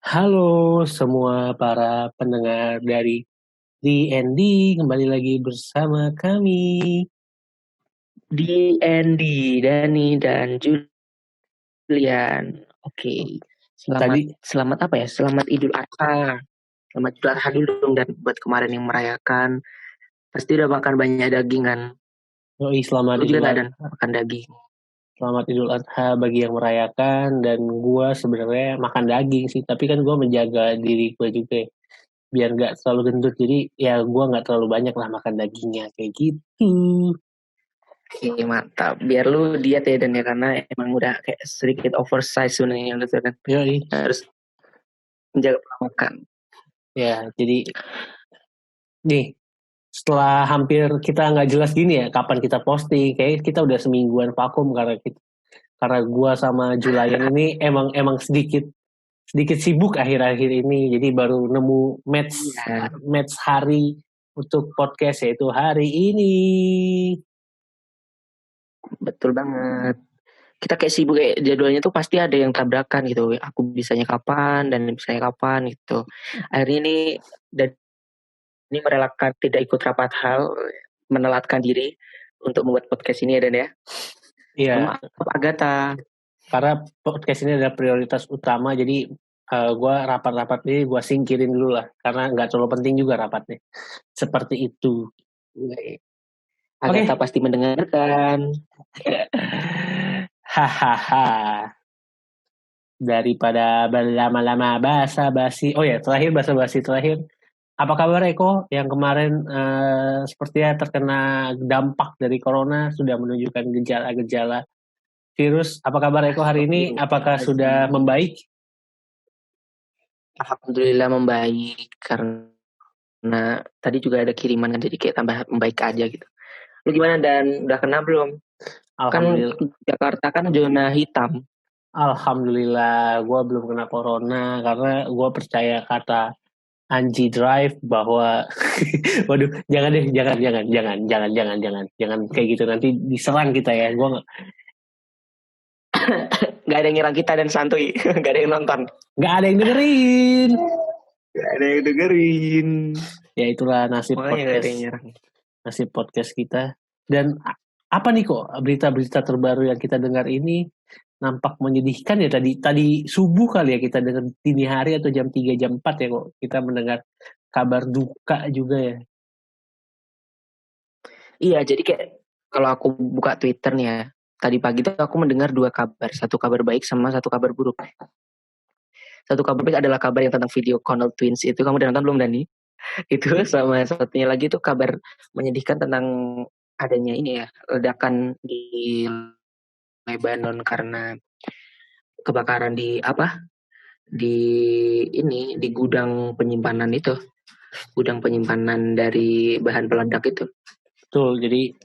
Halo semua para pendengar dari D&D, kembali lagi bersama kami. D&D, Dani dan Julian. Oke. Selamat apa ya? Selamat Idul Adha. Selamat Idul Adha dulu dong, dan buat kemarin yang merayakan pasti udah makan banyak daging kan. Selamat Lu juga Idul nggak Adha. dan makan daging. Selamat Idul Adha bagi yang merayakan, dan gue sebenarnya makan daging sih, tapi kan gue menjaga diri gue juga ya, biar nggak terlalu gendut. Jadi ya gue nggak terlalu banyak lah makan dagingnya kayak gitu. Oke, mantap. Biar lu diet ya, dan ya, karena emang udah kayak sedikit oversize sebenarnya lu tuh, dan Yoi. harus menjaga pola makan. Ya, jadi nih setelah hampir kita nggak jelas gini ya kapan kita posting, kayak kita udah semingguan vakum karena gue sama Julian ini emang sedikit sibuk akhir-akhir ini, jadi baru nemu match hari untuk podcast, yaitu hari ini. Betul banget. Kita kayak sibuk, kayak jadwalnya tuh pasti ada yang tabrakan gitu. Aku bisanya kapan dan bisanya kapan gitu. Akhirnya ini merelakan tidak ikut rapat hal, menelatkan diri untuk membuat podcast ini ya, Dan ya. Iya. Maaf Agatha. Karena podcast ini adalah prioritas utama, jadi gue rapat-rapat ini gue singkirin dulu lah, karena nggak terlalu penting juga rapatnya. Seperti itu. Agatha pasti mendengarkan. Hahaha. Daripada berlama-lama basa-basi. Oh ya, basa-basi terakhir. Apa kabar Eko yang kemarin sepertinya terkena dampak dari corona, sudah menunjukkan gejala-gejala virus. Apa kabar Eko hari ini? Apakah sudah membaik? Alhamdulillah membaik, karena tadi juga ada kiriman kan, jadi kayak tambah membaik aja gitu. Lu gimana, Dan? Udah kena belum? Alhamdulillah. Kan Jakarta kan zona hitam. Alhamdulillah, gue belum kena corona karena gue percaya kata Anji Drive bahwa waduh, jangan kayak gitu, nanti diserang kita ya. Gue nggak ada yang nyerang kita dan santuy. Nggak ada yang nonton, nggak ada yang dengerin. Ya itulah nasib podcast kita. Dan apa nih kok berita-berita terbaru yang kita dengar ini nampak menyedihkan ya. Tadi subuh kali ya kita dengar, dini hari atau jam 3 jam 4 ya kok kita mendengar kabar duka juga ya. Iya, jadi kayak kalau aku buka Twitter nih ya, tadi pagi tuh aku mendengar dua kabar, satu kabar baik sama satu kabar buruk. Satu kabar baik adalah kabar yang tentang video Connell Twins itu, kamu udah nonton belum, Dani? Itu sama satunya lagi tuh kabar menyedihkan tentang adanya ini ya, ledakan di Lebanon karena kebakaran di di gudang penyimpanan itu, gudang penyimpanan dari bahan peledak itu. Betul, jadi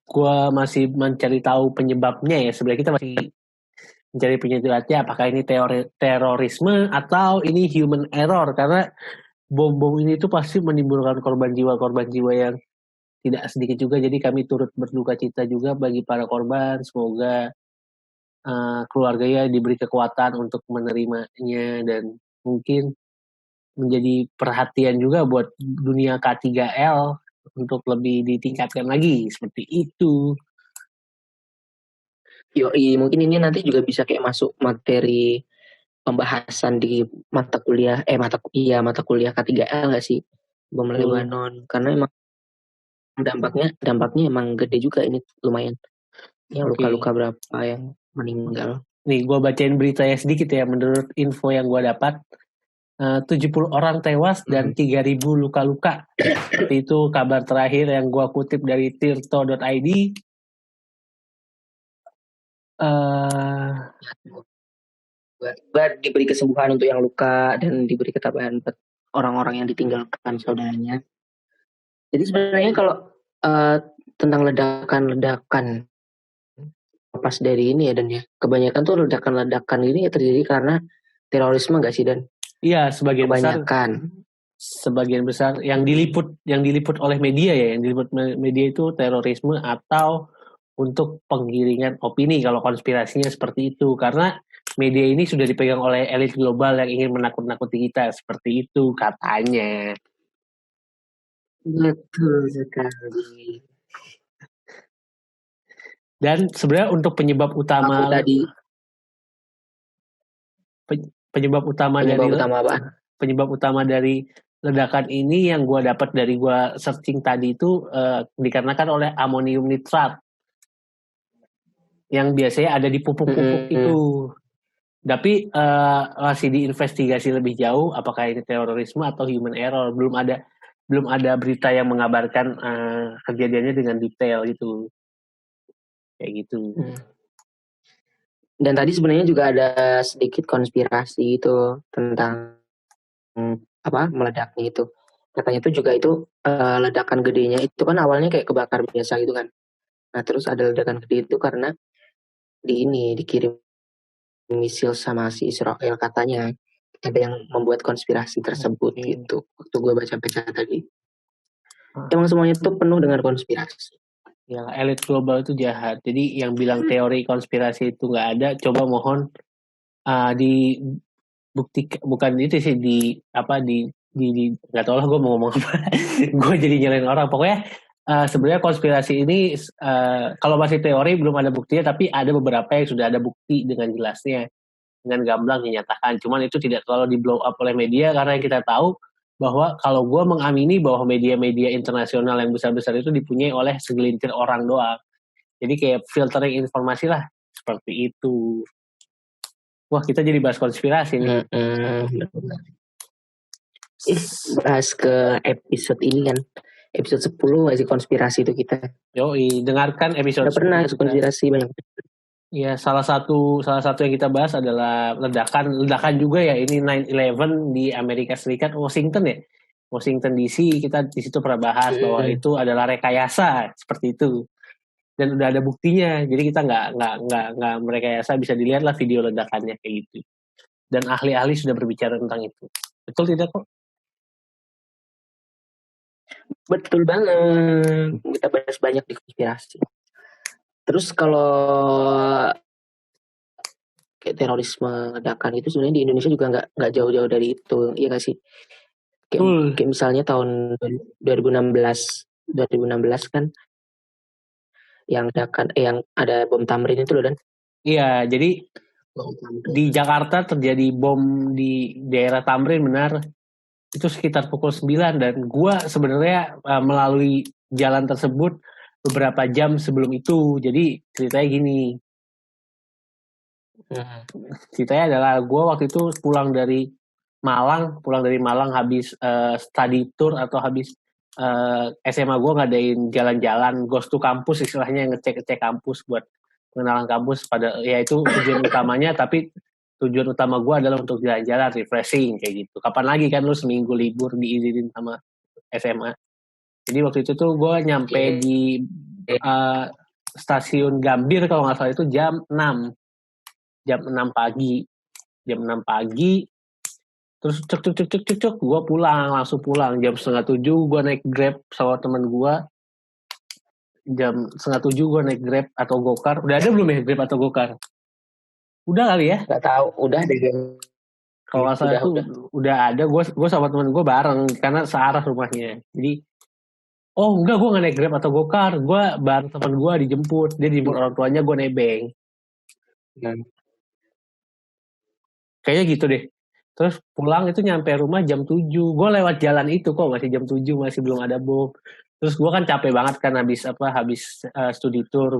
gue masih mencari tahu penyebabnya ya. Sebenarnya kita masih mencari penyebabnya, apakah ini terorisme atau ini human error, karena bom ini tuh pasti menimbulkan korban jiwa yang tidak sedikit juga. Jadi kami turut berduka cita juga bagi para korban. Semoga keluarganya diberi kekuatan untuk menerimanya, dan mungkin menjadi perhatian juga buat dunia K3L untuk lebih ditingkatkan lagi seperti itu. Mungkin ini nanti juga bisa kayak masuk materi pembahasan di mata kuliah K3L nggak sih, bom Lebanon, karena emang dampaknya emang gede juga ini, lumayan. Yang luka-luka berapa yang meninggal. Nih gue bacain beritanya sedikit ya. Menurut info yang gue dapat, 70 orang tewas dan 3.000 luka-luka. Itu kabar terakhir yang gue kutip dari tirto.id. Buat diberi kesembuhan untuk yang luka dan diberi ketabahan buat orang-orang yang ditinggalkan saudaranya. Jadi sebenarnya kalau tentang ledakan pas dari ini ya, Dan ya, kebanyakan tuh ledakan ini ya terjadi karena terorisme nggak sih, Dan? Iya, sebagian besar yang diliput oleh media ya, yang diliput media itu terorisme atau untuk penggiringan opini, kalau konspirasinya seperti itu. Karena media ini sudah dipegang oleh elit global yang ingin menakut-nakuti kita, seperti itu katanya. Betul sekali. Dan sebenarnya untuk penyebab utama penyebab utama dari ledakan ini yang gue dapat dari gue searching tadi itu dikarenakan oleh amonium nitrat yang biasanya ada di pupuk-pupuk itu. Tapi masih diinvestigasi lebih jauh apakah ini terorisme atau human error. Belum ada berita yang mengabarkan kejadiannya dengan detail gitu. Kayak gitu. Dan tadi sebenarnya juga ada sedikit konspirasi itu tentang meledaknya itu. Katanya itu juga itu ledakan gedenya itu kan awalnya kayak kebakar biasa gitu kan. Nah terus ada ledakan gede itu karena dikirim misil sama si Israel katanya. Ada yang membuat konspirasi tersebut gitu. Waktu gue baca tadi. Emang semuanya itu penuh dengan konspirasi. Ya, elit global itu jahat. Jadi yang bilang teori konspirasi itu nggak ada, coba mohon dibuktikan, bukan itu sih di nggak tahu lah gue mau ngomong apa. Gue jadi nyalain orang. Pokoknya sebenarnya konspirasi ini kalau masih teori belum ada buktinya, tapi ada beberapa yang sudah ada bukti dengan jelasnya, dengan gamblang dinyatakan. Cuman itu tidak terlalu di blow up oleh media karena yang kita tahu bahwa kalau gue mengamini bahwa media-media internasional yang besar-besar itu dipunyai oleh segelintir orang doang. Jadi kayak filtering informasi lah, seperti itu. Wah, kita jadi bahas konspirasi nih. Bahas ke episode ini kan. Episode 10 masih konspirasi itu kita. Yoi, dengarkan episode 10. Pernah konspirasi banyak. Ya, salah satu yang kita bahas adalah ledakan juga ya, ini 9/11 di Amerika Serikat, Washington ya. Washington DC, kita di situ pernah bahas bahwa itu adalah rekayasa seperti itu. Dan udah ada buktinya. Jadi kita nggak merekayasa, bisa dilihat lah video ledakannya kayak gitu. Dan ahli-ahli sudah berbicara tentang itu. Betul tidak kok? Betul banget. Kita bahas banyak di konspirasi. Terus kalau kayak terorisme ledakan itu sebenarnya di Indonesia juga nggak jauh-jauh dari itu, iya nggak sih? Kayak misalnya tahun 2016 kan yang ledakan yang ada bom Tamrin itu loh Dan. Iya, jadi di Jakarta terjadi bom di daerah Tamrin, benar. Itu sekitar pukul 9 dan gue sebenarnya melalui jalan tersebut beberapa jam sebelum itu. Jadi ceritanya gini. Ceritanya adalah gue waktu itu pulang dari Malang habis study tour atau habis SMA gue ngadain jalan-jalan ghost to kampus, istilahnya ngecek kampus buat pengenalan kampus. Pada ya itu tujuan utamanya, tapi tujuan utama gue adalah untuk jalan-jalan, refreshing kayak gitu. Kapan lagi kan lu seminggu libur diizinin sama SMA. Jadi waktu itu tuh gue nyampe di stasiun Gambir kalau nggak salah itu jam 6 pagi. Terus cek gue langsung pulang jam 6:30. Gue naik Grab sama teman gue. Jam 6:30 gue naik Grab atau Gokar. Udah ada belum ya Grab atau Gokar? Udah kali ya? Gak tahu, udah deh. Kalau nggak salah itu udah ada. Gue sama teman gue bareng karena searah rumahnya. Jadi enggak, gue nggak naik Grab atau Gokar. Gue bareng teman gue dijemput. Dia dijemput orang tuanya, gue nebeng. Kayaknya gitu deh. Terus pulang itu nyampe rumah jam 7. Gue lewat jalan itu kok masih jam 7, masih belum ada bom. Terus gue kan capek banget kan habis studi tour.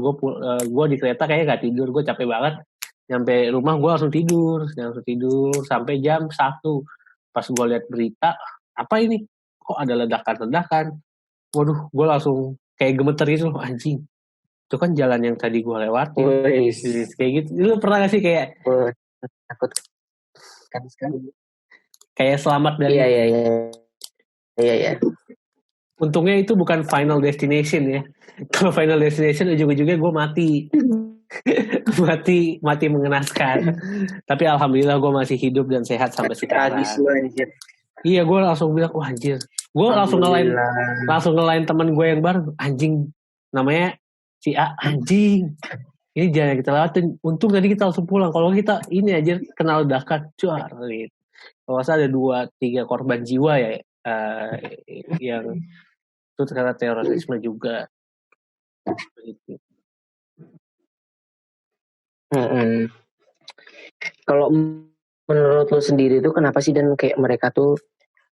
Gue di kereta kayaknya gak tidur, gue capek banget. Nyampe rumah gue langsung tidur sampai jam 1. Pas gue lihat berita, apa ini? Kok ada ledakan-ledakan? Waduh, gue langsung kayak gemeter gitu loh, anjing. Itu kan jalan yang tadi gue lewati. Kayak gitu. Lu pernah gak sih kayak takut kan sekali? Kayak selamat dari Iya. Untungnya itu bukan final destination ya. Kalau final destination ujung-ujungnya gue mati. mati mengenaskan. Tapi alhamdulillah gue masih hidup dan sehat sampai sekarang. Iya, gue langsung bilang wah anjir. Gue langsung ngelain teman gue yang baru, anjing, namanya si A, anjing. ini jangan kita lewatin. Untung tadi kita langsung pulang. Kalau kita ini aja kena ledakan, cuar. Gitu. Kalau ada 2-3 korban jiwa ya, yang itu karena terorisme juga. Gitu. Kalau menurut lo sendiri tuh kenapa sih dan kayak mereka tuh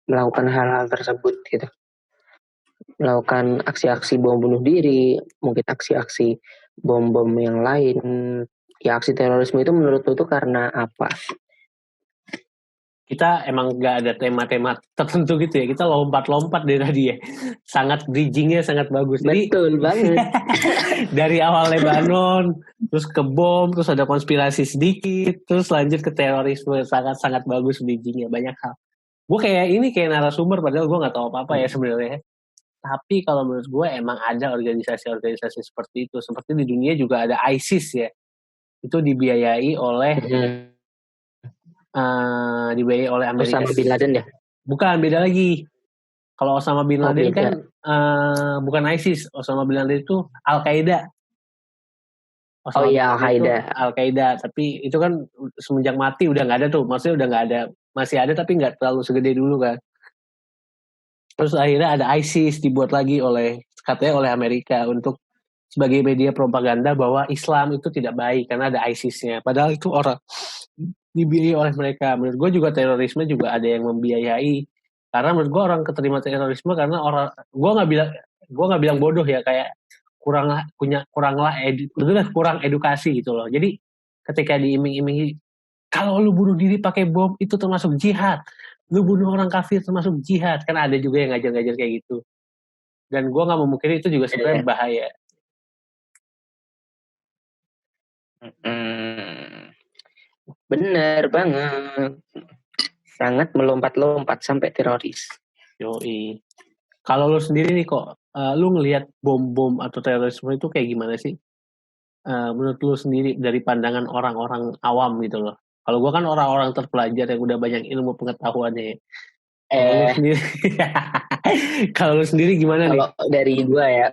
melakukan hal-hal tersebut gitu? Melakukan aksi-aksi bom bunuh diri, mungkin aksi-aksi bom-bom yang lain. Ya aksi terorisme itu menurut lo tuh karena apa? Kita emang gak ada tema-tema tertentu gitu ya. Kita lompat-lompat dari tadi ya. Sangat bridgingnya sangat bagus. Jadi, betul banget. Dari awal Lebanon, terus ke bom, terus ada konspirasi sedikit, terus lanjut ke terorisme. Sangat-sangat bagus bridgingnya. Banyak hal. Gue kayak narasumber padahal gue gak tahu apa-apa ya sebenarnya. Tapi kalau menurut gue emang ada organisasi-organisasi seperti itu. Seperti di dunia juga ada ISIS ya. Itu dibiayai oleh Amerika. Osama Bin Laden ya? Bukan, beda lagi. Kalau Osama Bin Laden kan bukan ISIS. Osama Bin Laden itu Al-Qaeda. Al-Qaeda. Tapi itu kan semenjak mati udah nggak ada tuh. Maksudnya udah nggak ada. Masih ada tapi nggak terlalu segede dulu kan. Terus akhirnya ada ISIS dibuat lagi katanya oleh Amerika untuk sebagai media propaganda bahwa Islam itu tidak baik karena ada ISIS-nya. Padahal itu orang dibiayai oleh mereka. Menurut gue juga terorisme juga ada yang membiayai. Karena menurut gue orang keterima terorisme karena gue nggak bilang bodoh ya, kayak kurang edukasi gitu loh. Jadi ketika diiming-imingi kalau lu bunuh diri pakai bom itu termasuk jihad, lu bunuh orang kafir termasuk jihad, kan ada juga yang ngajar-ngajar kayak gitu. Dan gue nggak memungkiri itu juga sebenarnya bahaya. Bener banget. Sangat melompat-lompat sampai teroris. Yoi. Kalau lu sendiri nih kok, lu ngelihat bom-bom atau terorisme itu kayak gimana sih? Menurut lu sendiri dari pandangan orang-orang awam gitu loh. Kalau gue kan orang-orang terpelajar yang udah banyak ilmu pengetahuannya ya. Kalau lu sendiri gimana nih? Kalau dari gue ya,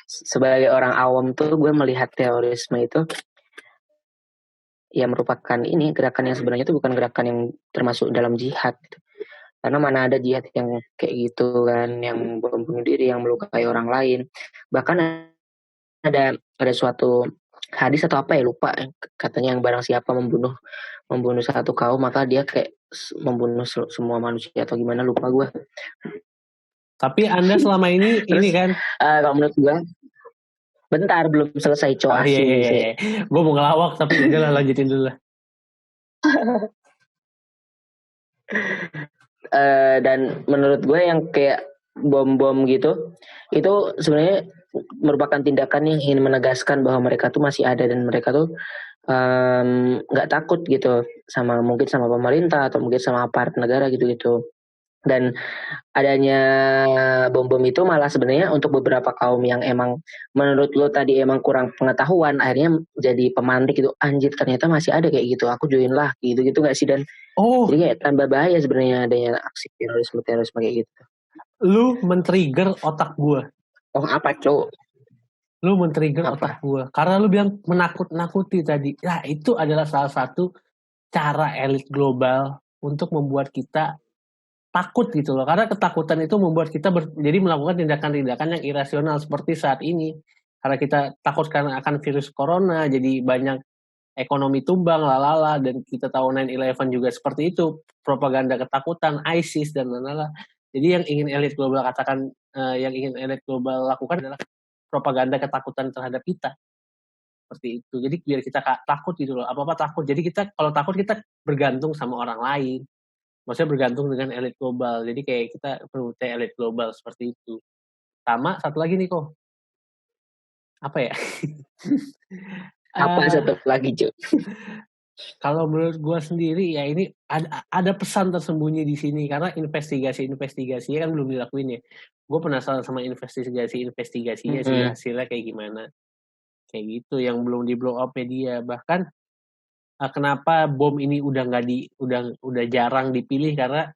sebagai orang awam tuh gue melihat terorisme itu ya merupakan gerakan yang sebenarnya itu bukan gerakan yang termasuk dalam jihad gitu. Karena mana ada jihad yang kayak gitu kan, yang bom bunuh diri, yang melukai orang lain. Bahkan ada suatu hadis atau apa ya lupa, katanya yang barang siapa membunuh satu kaum maka dia kayak membunuh semua manusia atau gimana, lupa gue. Tapi Anda selama ini ini kan kalau menurut gue bentar belum selesai coba iya. Gue mau ngelawak tapi udahlah lanjutin dulu lah. Dan menurut gue yang kayak bom-bom gitu itu sebenarnya merupakan tindakan yang ingin menegaskan bahwa mereka tuh masih ada dan mereka tuh nggak takut gitu mungkin sama pemerintah atau mungkin sama aparat negara gitu. Dan adanya bom-bom itu malah sebenarnya untuk beberapa kaum yang emang menurut lo tadi emang kurang pengetahuan, akhirnya jadi pemantik gitu, anjir ternyata masih ada kayak gitu, aku join lah gitu nggak sih, dan jadi kayak tambah bahaya sebenarnya adanya aksi terorisme kayak gitu. Lu men-trigger otak gue. Oh apa cowok? Lu men-trigger otak gue karena lu bilang menakut-nakuti tadi. Nah itu adalah salah satu cara elit global untuk membuat kita takut gitu loh, karena ketakutan itu membuat kita jadi melakukan tindakan-tindakan yang irasional seperti saat ini. Karena kita takut karena akan virus corona, jadi banyak ekonomi tumbang, lalala, dan kita tahu 9/11 juga seperti itu, propaganda ketakutan, ISIS dan lalala. Jadi yang ingin elit global lakukan adalah propaganda ketakutan terhadap kita. Seperti itu. Jadi biar kita takut gitu loh, apa-apa takut. Jadi kita kalau takut kita bergantung sama orang lain. Maksudnya bergantung dengan elit global. Jadi kayak kita perlu elit global seperti itu. Sama satu lagi nih kok. Apa ya? Apa satu lagi cuy? Kalau menurut gue sendiri ya ini ada pesan tersembunyi di sini karena investigasi kan belum dilakuin ya. Gue penasaran sama investigasinya sih hasilnya kayak gimana. Kayak gitu yang belum di blow up media. Bahkan kenapa bom ini udah jarang dipilih karena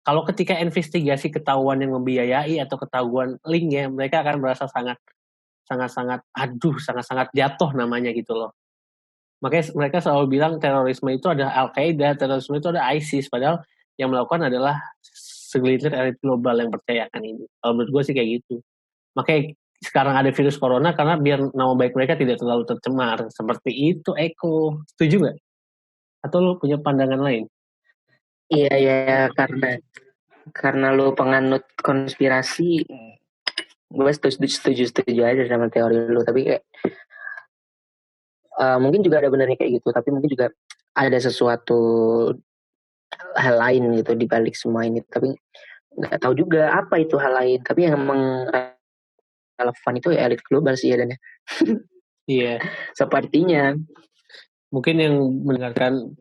kalau ketika investigasi ketahuan yang membiayai atau ketahuan link ya, mereka akan merasa sangat sangat-sangat jatuh namanya gitu loh. Makanya mereka selalu bilang terorisme itu ada Al-Qaeda, terorisme itu ada ISIS, padahal yang melakukan adalah segelintir elit global yang percayakan ini. Kalau menurut gue sih kayak gitu. Makanya sekarang ada virus corona karena biar nama baik mereka tidak terlalu tercemar. Seperti itu, Eko. Setuju nggak? Atau lu punya pandangan lain? Iya ya, karena lu penganut konspirasi, gue setuju aja sama teori lu. Tapi kayak mungkin juga ada benernya kayak gitu. Tapi mungkin juga ada sesuatu hal lain gitu di balik semua ini. Tapi nggak tahu juga apa itu hal lain. Tapi yang emang relevan itu ya elit global sih ya dan ya. Iya. Sepertinya. Mungkin yang mendengarkan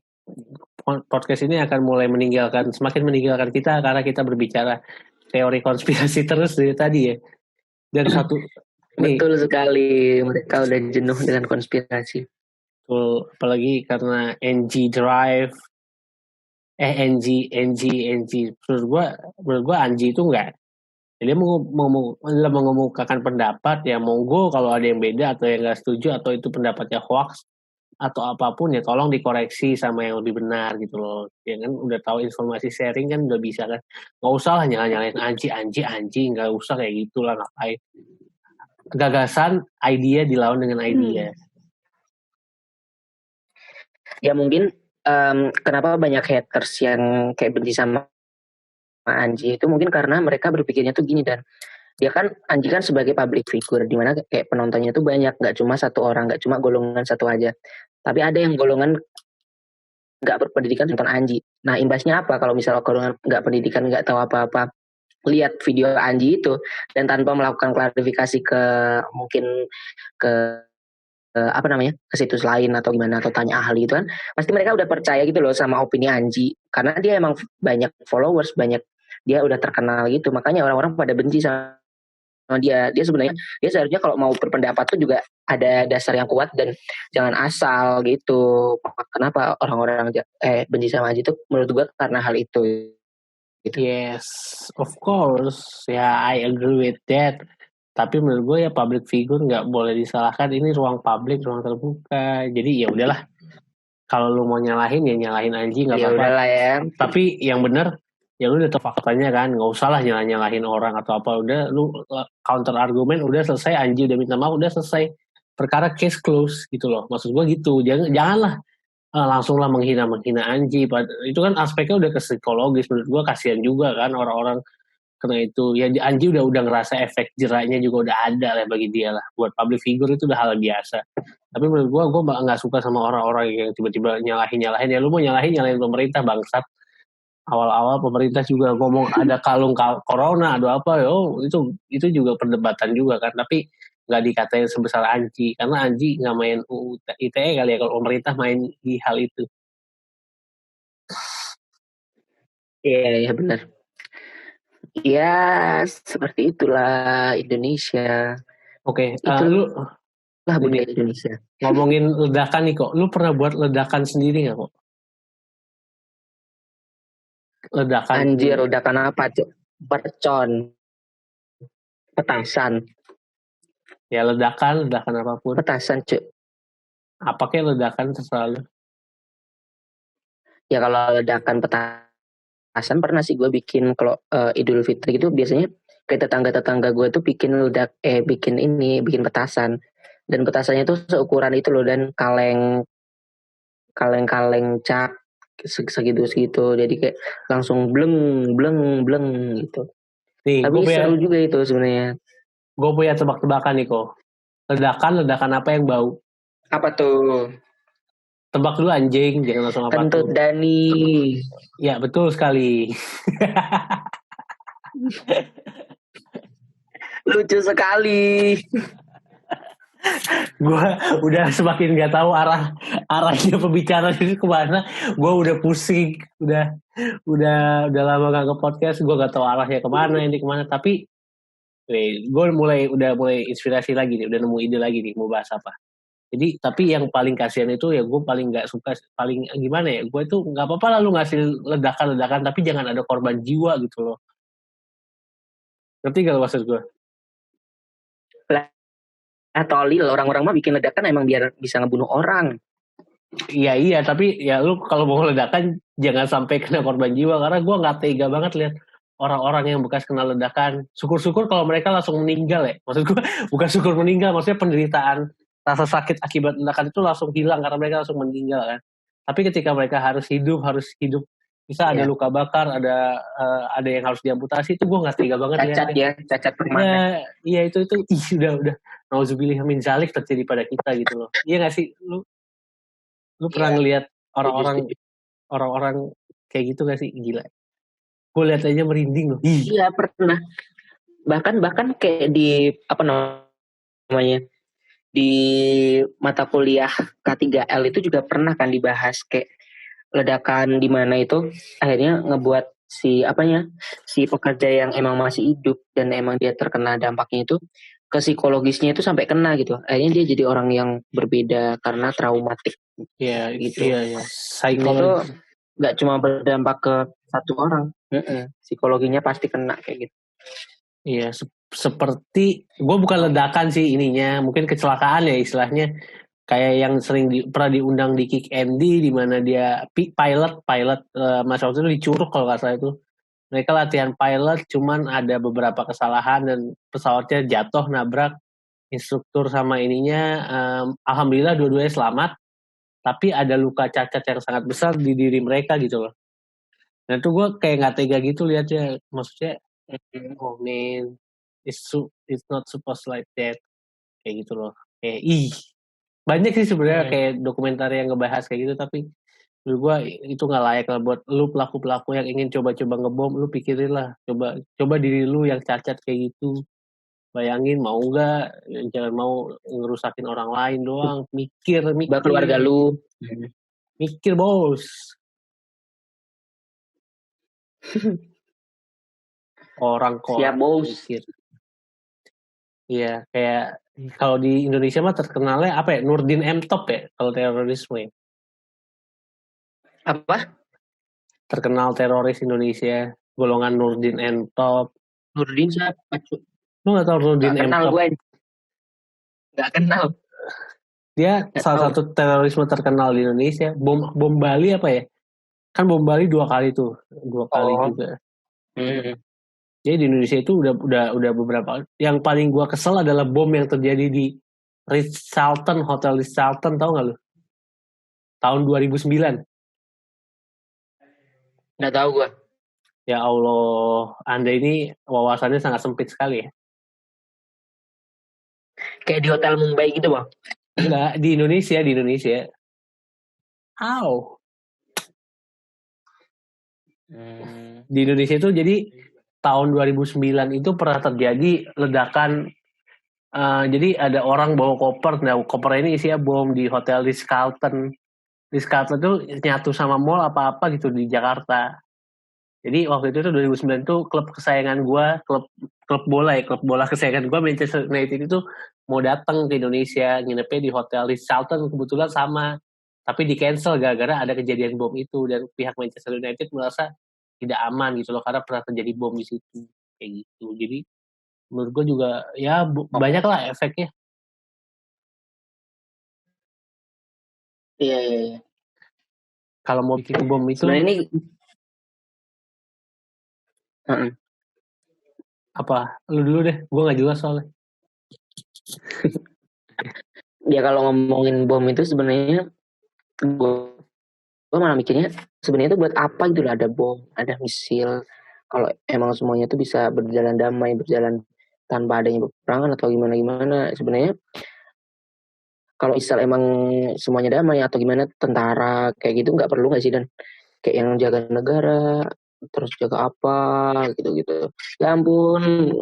podcast ini akan mulai semakin meninggalkan kita karena kita berbicara teori konspirasi terus dari tadi ya. Dan satu betul sekali, mereka udah jenuh dengan konspirasi. Betul, apalagi karena NG Drive, menurut gua Anji itu enggak. Dia mengemukakan pendapat ya monggo kalau ada yang beda atau yang nggak setuju atau itu pendapatnya hoax atau apapun ya tolong dikoreksi sama yang lebih benar gitu loh. Ya kan udah tahu informasi sharing kan udah bisa kan. Nggak usah lah nyalain Anji, nggak usah kayak gitulah ngapain. Gagasan, idea dilawan dengan idea. Ya mungkin kenapa banyak haters yang kayak benci sama Anji itu mungkin karena mereka berpikirnya tuh gini, dan dia kan Anji kan sebagai public figure di mana kayak penontonnya tuh banyak, nggak cuma satu orang, nggak cuma golongan satu aja, tapi ada yang golongan nggak berpendidikan nonton Anji. Nah imbasnya apa kalau misalnya golongan nggak pendidikan, nggak tahu apa-apa, lihat video Anji itu dan tanpa melakukan klarifikasi ke mungkin ke ke situs lain atau gimana atau tanya ahli itu kan pasti mereka udah percaya gitu loh sama opini Anji karena dia emang banyak followers, dia udah terkenal gitu, makanya orang-orang pada benci sama dia sebenarnya dia seharusnya kalau mau berpendapat tuh juga ada dasar yang kuat dan jangan asal gitu. Kenapa orang-orang benci sama Anji tuh menurut gue karena hal itu gitu. Yes, of course. Ya, I agree with that. Tapi menurut gue ya public figure nggak boleh disalahkan. Ini ruang publik, ruang terbuka. Jadi ya udahlah. Kalau lu mau nyalahin ya nyalahin Anji nggak apa-apa. Udahlah ya. Tapi yang benar ya lu udah tahu faktanya kan. Nggak usah lah nyalahin orang atau apa. Udah lu counter argumen udah selesai. Anji udah minta maaf udah selesai. Perkara case close gitu loh. Maksud gue gitu. Janganlah langsunglah menghina Anji. Itu kan aspeknya udah ke psikologis. Menurut gue kasihan juga kan orang-orang karena itu ya Anji udah ngerasa efek jeraknya juga udah ada lah bagi dia lah. Buat public figure itu udah hal biasa. Tapi menurut gue nggak suka sama orang-orang yang tiba-tiba nyalahin ya lu mau nyalahin pemerintah bangsat. Awal-awal pemerintah juga ngomong ada kalung corona ada apa itu juga perdebatan juga kan, tapi nggak dikatain sebesar Anji karena Anji nggak main UU ITE kali ya kalau pemerintah main di hal itu. Iya benar. Ya seperti itulah Indonesia. Oke, lu lah budaya Indonesia. Ngomongin ledakan nih kok, lu pernah buat ledakan sendiri nggak kok? Ledakan. Anjir, ledakan apa cok? Percon, petasan. Ya ledakan apapun. Petasan cok. Apa kayak ledakan selalu? Ya kalau ledakan petasan pernah sih gue bikin kalau Idul Fitri itu biasanya kayak tetangga gue tuh bikin bikin petasan, dan petasannya tuh seukuran itu loh, dan kaleng cat segitu, jadi kayak langsung bleng gitu. Nih, tapi seru juga itu sebenarnya. Gue punya tebak-tebakan nih kok. Ledakan apa yang bau? Apa tuh? Tebak dulu anjing, jangan langsung apa. Kentut Dani. Ya betul sekali. Lucu sekali. Gue udah semakin nggak tahu arahnya pembicaraan ini kemana. Gue udah pusing, udah lama gak ke podcast. Gue nggak tahu arahnya kemana. Tapi gue udah mulai inspirasi lagi nih, udah nemu ide lagi nih mau bahas apa. Jadi tapi yang paling kasihan itu ya gue paling nggak suka, paling gimana ya, gue itu nggak apa-apa lalu ngasih ledakan tapi jangan ada korban jiwa gitu loh. Ngerti gak maksud gue? Tolil, orang-orang mah bikin ledakan emang biar bisa ngebunuh orang. Iya, tapi ya lu kalau mau ledakan jangan sampai kena korban jiwa, karena gue nggak tega banget lihat orang-orang yang bekas kena ledakan. Syukur-syukur kalau mereka langsung meninggal ya. Maksud gue bukan syukur meninggal, maksudnya penderitaan rasa sakit akibat ledakan itu langsung hilang karena mereka langsung meninggal kan. Tapi ketika mereka harus hidup bisa ada luka bakar, ada yang harus diamputasi, itu gue nggak tega banget cacat permanen. Iya itu udah nauzubillah min zalik terjadi pada kita gitu loh. Iya nggak sih lu pernah ngelihat orang-orang kayak gitu gak sih? Gila. Gue lihat aja merinding loh. Iya pernah. Bahkan kayak di apa namanya, di mata kuliah K3L itu juga pernah kan dibahas kayak ledakan di mana itu akhirnya ngebuat si pekerja yang emang masih hidup dan emang dia terkena dampaknya itu ke psikologisnya itu sampai kena gitu. Akhirnya dia jadi orang yang berbeda karena traumatik. Iya gitu. Iya. Itu nggak cuma berdampak ke satu orang, psikologinya pasti kena kayak gitu. Iya, seperti gue bukan ledakan sih ininya, mungkin kecelakaan ya istilahnya. Kayak yang sering pernah diundang di Kick Andy, di mana dia pilot masa waktu itu di Curug kalau nggak salah itu. Mereka latihan pilot, cuman ada beberapa kesalahan dan pesawatnya jatuh nabrak instruktur sama ininya. Alhamdulillah dua-duanya selamat, tapi ada luka cacat yang sangat besar di diri mereka gitu loh. Dan itu gue kayak nggak tega gitu lihatnya, maksudnya oh man, it's not supposed like that, kayak gitu loh. Kayak banyak sih sebenarnya kayak dokumenter yang ngebahas kayak gitu, tapi menurut gue itu nggak layak lah buat lu pelaku-pelaku yang ingin coba-coba ngebom. Lu pikirin lah, coba diri lu yang cacat kayak gitu, bayangin mau nggak, jangan mau ngerusakin orang lain doang. Mikir keluarga lu, mikir bos. Orang kok siap bos. Iya, kayak kalau di Indonesia mah terkenalnya apa ya, Nurdin M Top ya kalau terorisme ya. Apa? Terkenal teroris Indonesia, golongan Nurdin M Top. Nurdin siapa? Lu nggak tahu Nurdin M Top? Nggak kenal. Dia salah satu terorisme terkenal di Indonesia. Bom Bali apa ya? Kan bom Bali 2 kali tuh, 2 kali juga. Jadi di Indonesia itu udah beberapa. Yang paling gua kesel adalah bom yang terjadi di Ritz-Carlton, Hotel Ritz-Carlton, tahu nggak lu? Tahun 2009. Nggak tahu gua. Ya Allah, Anda ini wawasannya sangat sempit sekali ya. Kayak di Hotel Mumbai gitu bang? Enggak, di Indonesia. Di Indonesia itu jadi tahun 2009 itu pernah terjadi ledakan. Jadi ada orang bawa koper, nah koper ini isinya bom di Hotel Ritz-Carlton. Ritz-Carlton itu nyatu sama mall apa-apa gitu di Jakarta. Jadi waktu itu tuh 2009 tuh klub kesayangan gue, klub bola kesayangan gue, Manchester United itu mau datang ke Indonesia, nginepnya di Hotel Ritz-Carlton kebetulan sama, tapi di cancel gara-gara ada kejadian bom itu, dan pihak Manchester United merasa tidak aman gitu loh karena pernah terjadi bom di situ kayak gitu. Jadi menurut gue juga ya banyak lah efeknya. Iya. Kalau mau bikin bom itu sebenarnya ini apa? Lu dulu deh, gue nggak jelas soalnya. Ya kalau ngomongin bom itu sebenarnya gue malah mikirnya sebenarnya itu buat apa gitu lah, ada bom, ada misil. Kalau emang semuanya itu bisa berjalan damai, berjalan tanpa adanya peperangan atau gimana sebenarnya. Kalau misal emang semuanya damai atau gimana, tentara kayak gitu nggak perlu nggak sih, dan kayak yang jaga negara terus jaga apa gitu. Ya ampun,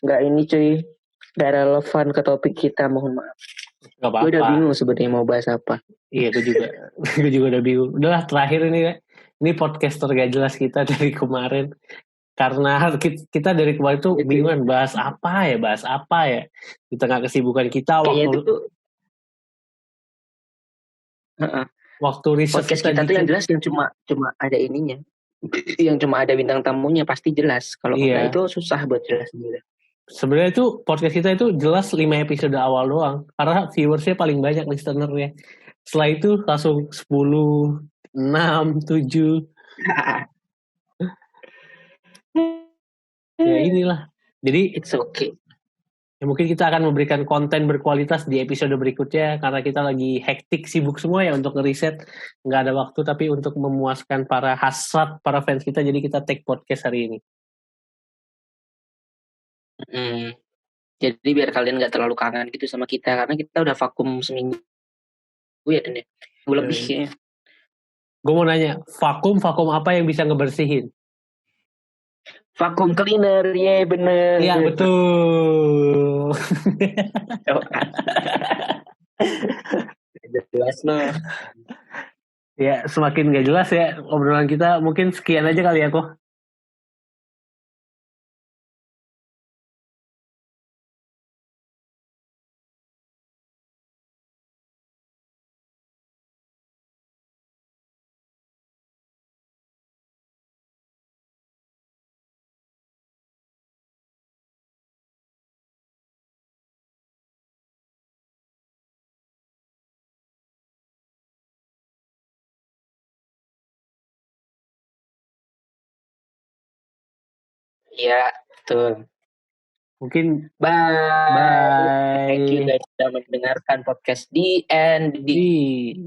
nggak ini cuy, nggak relevan ke topik kita, mohon maaf. Gak apa-apa. Gue udah bingung sebenarnya mau bahas apa. Iya, gue juga udah bingung. Udahlah, terakhir ini podcaster gak jelas kita dari kemarin. Karena kita dari kemarin tuh bingungan bahas apa ya. Di tengah kesibukan kita waktu riset podcast kita tuh yang jelas yang cuma ada ininya, yang cuma ada bintang tamunya pasti jelas. Kalau enggak itu susah buat jelas sendiri. Sebenarnya itu podcast kita itu jelas 5 episode awal doang. Karena viewersnya paling banyak listenernya. Setelah itu langsung 10, 6, 7. Ya inilah. Jadi It's okay. ya mungkin kita akan memberikan konten berkualitas di episode berikutnya. Karena kita lagi hektik, sibuk semua ya untuk ngeriset. Nggak ada waktu tapi untuk memuaskan para hasrat, para fans kita. Jadi kita take podcast hari ini. Jadi biar kalian nggak terlalu kangen gitu sama kita. Karena kita udah vakum seminggu ya Dan ya. Lebih ya. Gue mau nanya, vakum apa yang bisa ngebersihin? Vakum cleaner, ya bener. Iya betul. Jelas loh. Ya semakin gak jelas ya obrolan kita. Mungkin sekian aja kali ya kok. Iya, betul. Mungkin Bye. bye. Thank you guys sudah mendengarkan podcast di end. Di